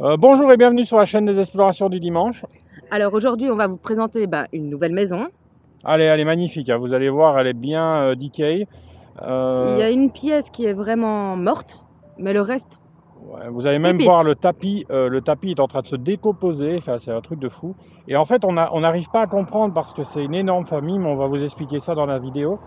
Bonjour et bienvenue sur la chaîne des explorations du dimanche. Alors aujourd'hui, on va vous présenter une nouvelle maison. Elle est magnifique, hein. Vous allez voir, elle est bien decay. Il y a une pièce qui est vraiment morte, mais le reste, Ouais, vous allez même pépite. voir le tapis. Le tapis est en train de se décomposer. Enfin, c'est un truc de fou. Et en fait, on n'arrive pas à comprendre parce que c'est une énorme famille, mais on va vous expliquer ça dans la vidéo.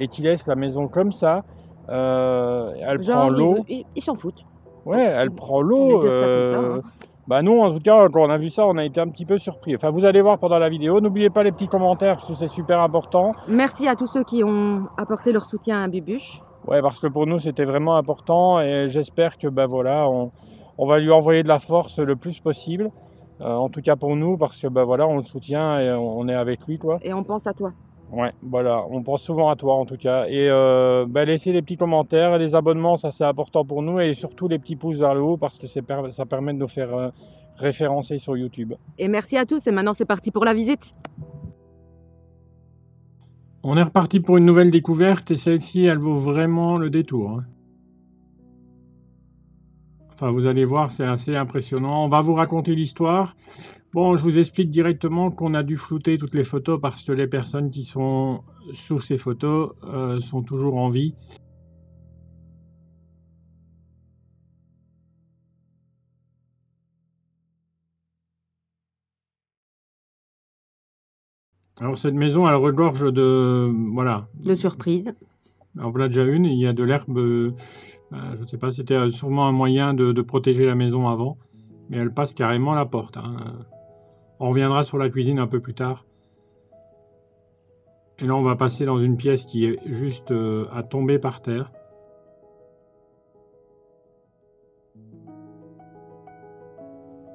Et qui laisse la maison comme ça. Elle prend Genre, l'eau. ils s'en foutent. Ouais, elle prend On va l'eau. dire ça comme ça, hein. Bah nous, en tout cas, quand on a vu ça, on a été un petit peu surpris. Enfin, vous allez voir pendant la vidéo. N'oubliez pas les petits commentaires parce que c'est super important. Merci à tous ceux qui ont apporté leur soutien à Bibuche. Ouais, parce que pour nous, c'était vraiment important et j'espère que bah voilà, on va lui envoyer de la force le plus possible. En tout cas pour nous, parce que bah voilà, on le soutient et on est avec lui, quoi. Et on pense à toi. Ouais, voilà, on pense souvent à toi en tout cas. Et bah, laissez des petits commentaires, les abonnements, ça c'est important pour nous, et surtout les petits pouces vers le haut parce que ça permet de nous faire référencer sur YouTube. Et merci à tous, et maintenant c'est parti pour la visite. On est reparti pour une nouvelle découverte et celle-ci, elle vaut vraiment le détour, hein. Enfin, vous allez voir, c'est assez impressionnant. On va vous raconter l'histoire. Bon, je vous explique directement qu'on a dû flouter toutes les photos parce que les personnes qui sont sous ces photos sont toujours en vie. Alors cette maison, elle regorge de... Voilà. De surprise. Alors voilà déjà une, il y a de l'herbe, je ne sais pas, c'était sûrement un moyen de protéger la maison avant, mais elle passe carrément la porte, hein. On reviendra sur la cuisine un peu plus tard. Et là on va passer dans une pièce qui est juste à tomber par terre.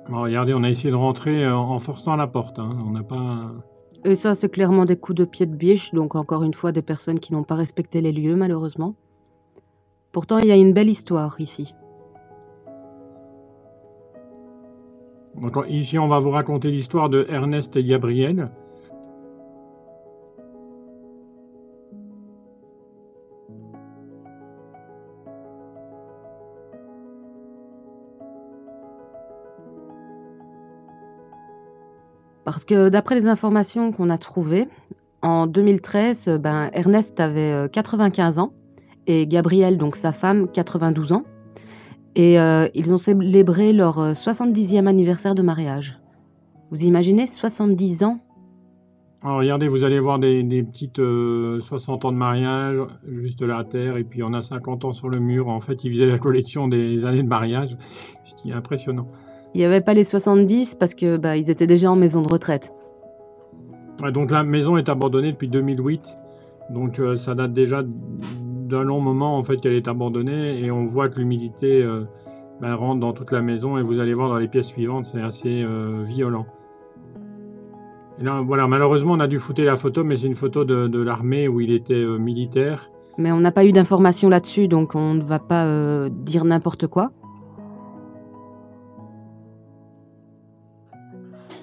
Alors regardez, on a essayé de rentrer en forçant la porte, hein. On n'a pas... Et ça, c'est clairement des coups de pied de biche, donc encore une fois, des personnes qui n'ont pas respecté les lieux, malheureusement. Pourtant, il y a une belle histoire ici. Donc, ici, on va vous raconter l'histoire de Ernest et Gabriel. Parce que d'après les informations qu'on a trouvées, en 2013, Ernest avait 95 ans et Gabrielle, donc sa femme, 92 ans. Et ils ont célébré leur 70e anniversaire de mariage. Vous imaginez, 70 ans? Alors regardez, vous allez voir des petites 60 ans de mariage, juste là à terre, et puis on a 50 ans sur le mur. En fait, ils faisaient la collection des années de mariage, ce qui est impressionnant. Il n'y avait pas les 70 parce que ils étaient déjà en maison de retraite. Ouais, donc la maison est abandonnée depuis 2008, donc ça date déjà d'un long moment en fait qu'elle est abandonnée, et on voit que l'humidité rentre dans toute la maison, et vous allez voir dans les pièces suivantes, c'est assez violent. Et là, voilà, malheureusement, on a dû fouter la photo, mais c'est une photo de l'armée où il était militaire. Mais on n'a pas eu d'informations là-dessus, donc on ne va pas dire n'importe quoi.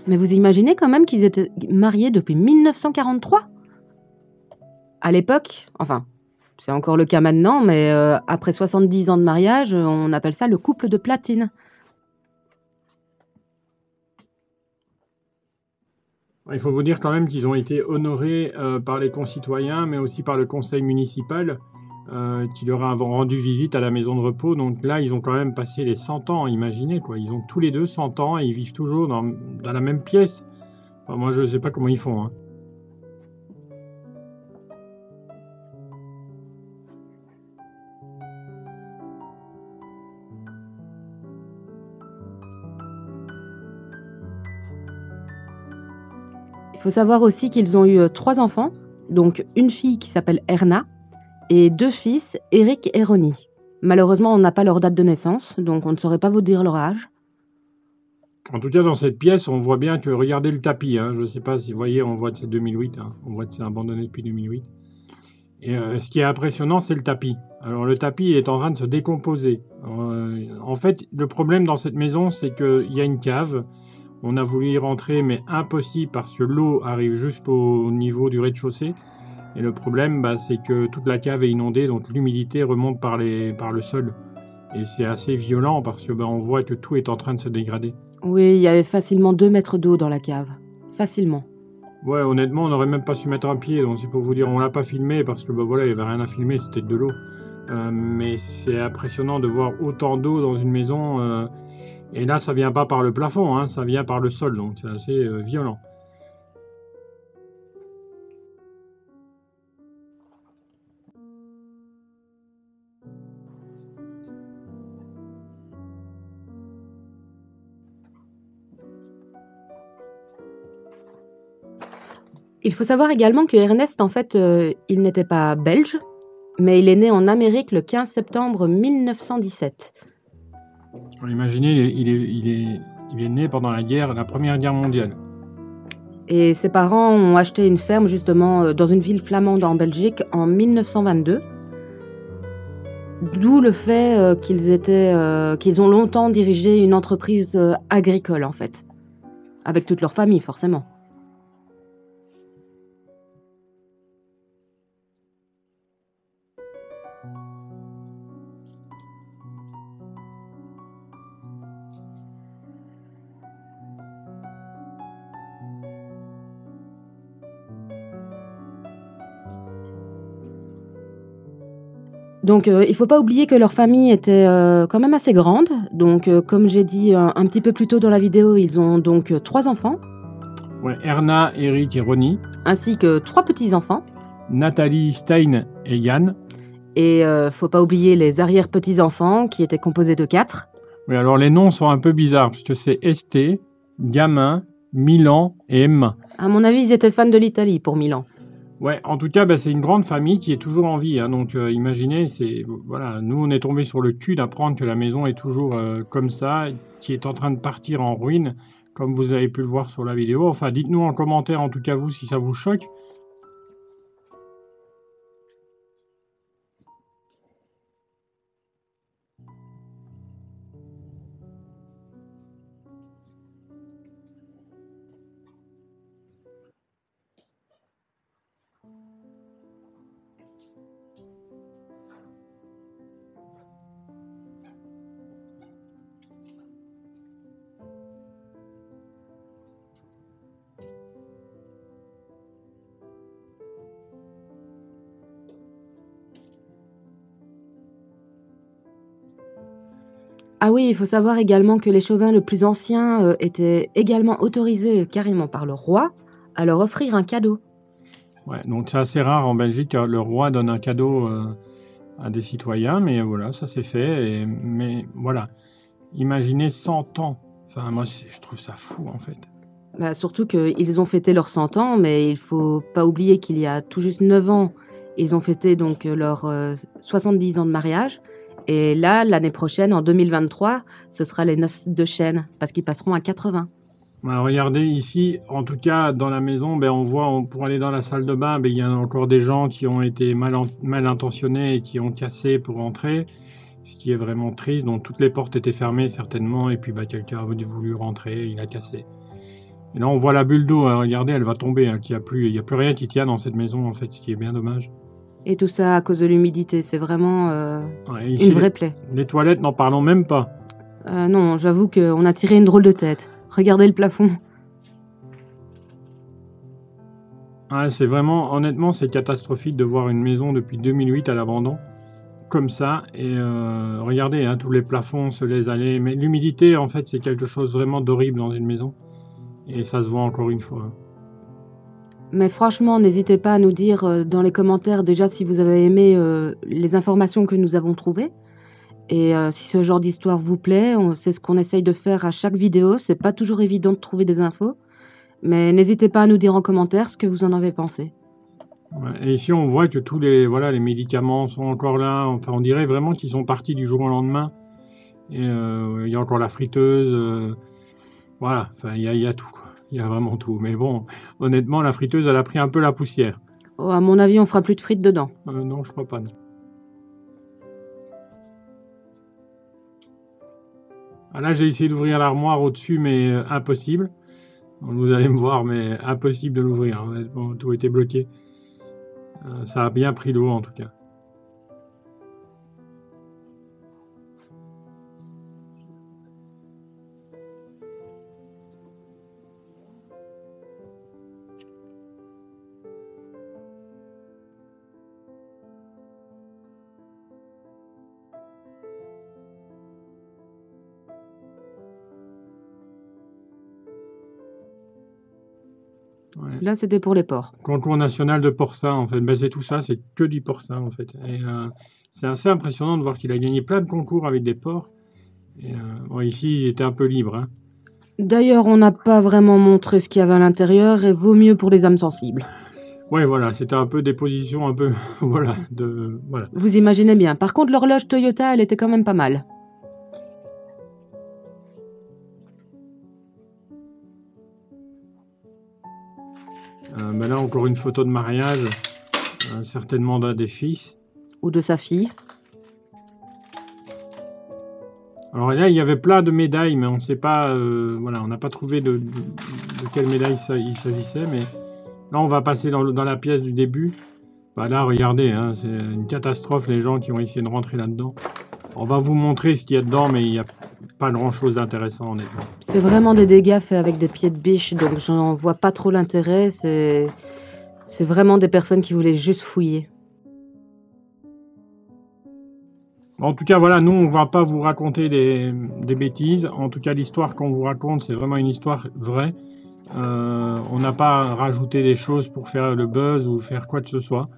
Mais vous imaginez quand même qu'ils étaient mariés depuis 1943? À l'époque, enfin, c'est encore le cas maintenant, mais après 70 ans de mariage, on appelle ça le couple de platine. Il faut vous dire quand même qu'ils ont été honorés par les concitoyens, mais aussi par le conseil municipal, qui leur a rendu visite à la maison de repos. Donc là, ils ont quand même passé les 100 ans, imaginez, quoi. Ils ont tous les deux 100 ans et ils vivent toujours dans la même pièce. Enfin, moi, je ne sais pas comment ils font, hein. Il faut savoir aussi qu'ils ont eu 3 enfants, donc une fille qui s'appelle Erna et 2 fils, Eric et Ronnie. Malheureusement, on n'a pas leur date de naissance, donc on ne saurait pas vous dire leur âge. En tout cas, dans cette pièce, on voit bien que, regardez le tapis, hein. Je ne sais pas si vous voyez, on voit que c'est 2008, hein. On voit que c'est abandonné depuis 2008. Et ce qui est impressionnant, c'est le tapis. Alors le tapis est en train de se décomposer. En fait, le problème dans cette maison, c'est qu'il y a une cave. On a voulu y rentrer, mais impossible parce que l'eau arrive jusqu'au niveau du rez-de-chaussée. Et le problème, c'est que toute la cave est inondée, donc l'humidité remonte par le sol. Et c'est assez violent parce que on voit que tout est en train de se dégrader. Oui, il y avait facilement 2 mètres d'eau dans la cave. Facilement. Ouais, honnêtement, on n'aurait même pas su mettre un pied, donc c'est pour vous dire, on l'a pas filmé parce que voilà, il n'y avait rien à filmer, c'était que de l'eau. Mais c'est impressionnant de voir autant d'eau dans une maison. Et là, ça vient pas par le plafond, hein, ça vient par le sol, donc c'est assez violent. Il faut savoir également que Ernest, en fait, il n'était pas belge, mais il est né en Amérique le 15 septembre 1917. Imaginez, il est né pendant la Première Guerre mondiale. Et ses parents ont acheté une ferme justement dans une ville flamande en Belgique en 1922. D'où le fait qu'ils ont longtemps dirigé une entreprise agricole en fait, avec toute leur famille forcément. Donc il ne faut pas oublier que leur famille était quand même assez grande. Donc comme j'ai dit un petit peu plus tôt dans la vidéo, ils ont donc 3 enfants. Ouais, Erna, Eric et Ronnie. Ainsi que 3 petits-enfants. Nathalie, Stein et Yann. Et faut pas oublier les arrière-petits-enfants qui étaient composés de 4. Oui, alors les noms sont un peu bizarres parce que c'est Esté, Gamin, Milan et Emma. À mon avis, ils étaient fans de l'Italie pour Milan. Ouais, en tout cas, c'est une grande famille qui est toujours en vie. Hein, donc imaginez, voilà, nous on est tombé sur le cul d'apprendre que la maison est toujours comme ça, qui est en train de partir en ruine, comme vous avez pu le voir sur la vidéo. Enfin, dites-nous en commentaire, en tout cas vous, si ça vous choque. Ah oui, il faut savoir également que les chauvins le plus anciens étaient également autorisés carrément par le roi à leur offrir un cadeau. Ouais, donc c'est assez rare en Belgique, le roi donne un cadeau à des citoyens, mais voilà, ça s'est fait. Mais voilà, imaginez 100 ans. Enfin, moi, je trouve ça fou en fait. Bah, surtout qu'ils ont fêté leurs 100 ans, mais il faut pas oublier qu'il y a tout juste 9 ans, ils ont fêté donc leurs 70 ans de mariage. Et là, l'année prochaine, en 2023, ce sera les noces de chêne, parce qu'ils passeront à 80. Regardez ici, en tout cas dans la maison, on voit pour aller dans la salle de bain, il y a encore des gens qui ont été mal intentionnés et qui ont cassé pour entrer, ce qui est vraiment triste. Donc toutes les portes étaient fermées certainement, et puis quelqu'un a voulu rentrer, il a cassé. Et là on voit la bulle d'eau, regardez, elle va tomber, hein, il n'y a plus rien qui tient dans cette maison en fait, ce qui est bien dommage. Et tout ça à cause de l'humidité, c'est vraiment ici, une vraie plaie. Les toilettes, n'en parlons même pas. Non, j'avoue qu'on a tiré une drôle de tête. Regardez le plafond. C'est vraiment, honnêtement, c'est catastrophique de voir une maison depuis 2008 à l'abandon, comme ça, et regardez, hein, tous les plafonds se laissent aller, mais l'humidité, en fait, c'est quelque chose vraiment d'horrible dans une maison, et ça se voit encore une fois. Mais franchement, n'hésitez pas à nous dire dans les commentaires déjà si vous avez aimé les informations que nous avons trouvées. Et si ce genre d'histoire vous plaît, c'est ce qu'on essaye de faire à chaque vidéo. C'est pas toujours évident de trouver des infos. Mais n'hésitez pas à nous dire en commentaire ce que vous en avez pensé. Ouais, et ici, on voit que tous les médicaments sont encore là. Enfin, on dirait vraiment qu'ils sont partis du jour au lendemain. Et il y a encore la friteuse. Voilà, enfin, il y a tout, quoi. Il y a vraiment tout. Mais bon, honnêtement, la friteuse, elle a pris un peu la poussière. Oh, à mon avis, on fera plus de frites dedans. Non, je crois pas. Non. Là, j'ai essayé d'ouvrir l'armoire au-dessus, mais impossible. Vous allez me voir, mais impossible de l'ouvrir. Honnêtement, tout était bloqué. Ça a bien pris l'eau, en tout cas. Ouais. Là, c'était pour les porcs. Concours national de porcin, en fait. Ben, c'est tout ça, c'est que du porcin, en fait. Et c'est assez impressionnant de voir qu'il a gagné plein de concours avec des porcs. Et bon, ici, il était un peu libre, hein. D'ailleurs, on n'a pas vraiment montré ce qu'il y avait à l'intérieur et vaut mieux pour les âmes sensibles. Ouais, voilà, c'était un peu des positions un peu, voilà, voilà. Vous imaginez bien. Par contre, l'horloge Toyota, elle était quand même pas mal. Ben là, encore une photo de mariage, certainement d'un des fils. Ou de sa fille. Alors là, il y avait plein de médailles, mais on ne sait pas, voilà, on n'a pas trouvé de quelle médaille il s'agissait, mais là, on va passer dans la pièce du début. Bah là, regardez, hein, c'est une catastrophe, les gens qui ont essayé de rentrer là-dedans. On va vous montrer ce qu'il y a dedans, mais il n'y a pas grand-chose d'intéressant, honnêtement. C'est vraiment des dégâts faits avec des pieds de biche, donc j'en vois pas trop l'intérêt. C'est vraiment des personnes qui voulaient juste fouiller. En tout cas, voilà, nous, on ne va pas vous raconter des bêtises. En tout cas, l'histoire qu'on vous raconte, c'est vraiment une histoire vraie. On n'a pas rajouté des choses pour faire le buzz ou faire quoi que ce soit.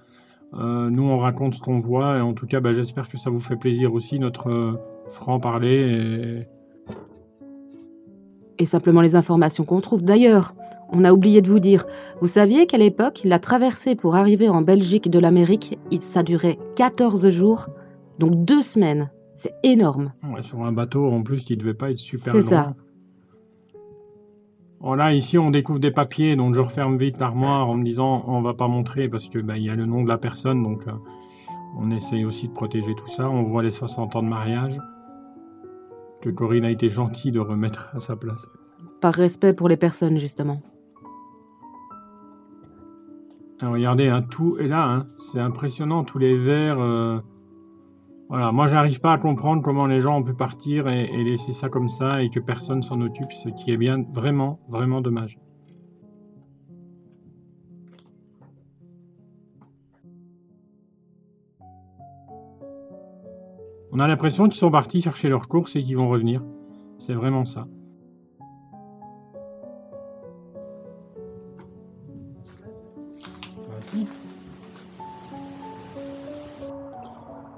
Nous, on raconte ce qu'on voit. Et en tout cas, bah, j'espère que ça vous fait plaisir aussi, notre franc-parler. Et simplement les informations qu'on trouve. D'ailleurs, on a oublié de vous dire, vous saviez qu'à l'époque, la traversée pour arriver en Belgique de l'Amérique, ça durait 14 jours, donc 2 semaines. C'est énorme. Ouais, sur un bateau, en plus, qui ne devait pas être super C'est grand. ça. Bon, là, ici, on découvre des papiers, donc je referme vite l'armoire en me disant on va pas montrer parce que bah, y a le nom de la personne, donc on essaye aussi de protéger tout ça. On voit les 60 ans de mariage que Corinne a été gentille de remettre à sa place. Par respect pour les personnes, justement. Alors, regardez, hein, tout est là, hein, c'est impressionnant, tous les verres. Voilà, moi, j'arrive pas à comprendre comment les gens ont pu partir et laisser ça comme ça et que personne s'en occupe, ce qui est bien vraiment, vraiment dommage. On a l'impression qu'ils sont partis chercher leurs courses et qu'ils vont revenir. C'est vraiment ça. Voici.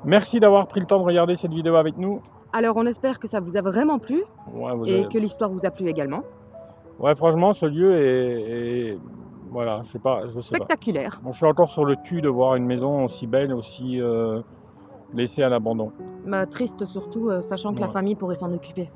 Merci d'avoir pris le temps de regarder cette vidéo avec nous. Alors, on espère que ça vous a vraiment plu Ouais, que l'histoire vous a plu également. Ouais, franchement, ce lieu est... Voilà, je sais pas. Spectaculaire. Bon, je suis encore sur le cul de voir une maison aussi belle, aussi laissée à l'abandon. Triste surtout, sachant que la famille pourrait s'en occuper.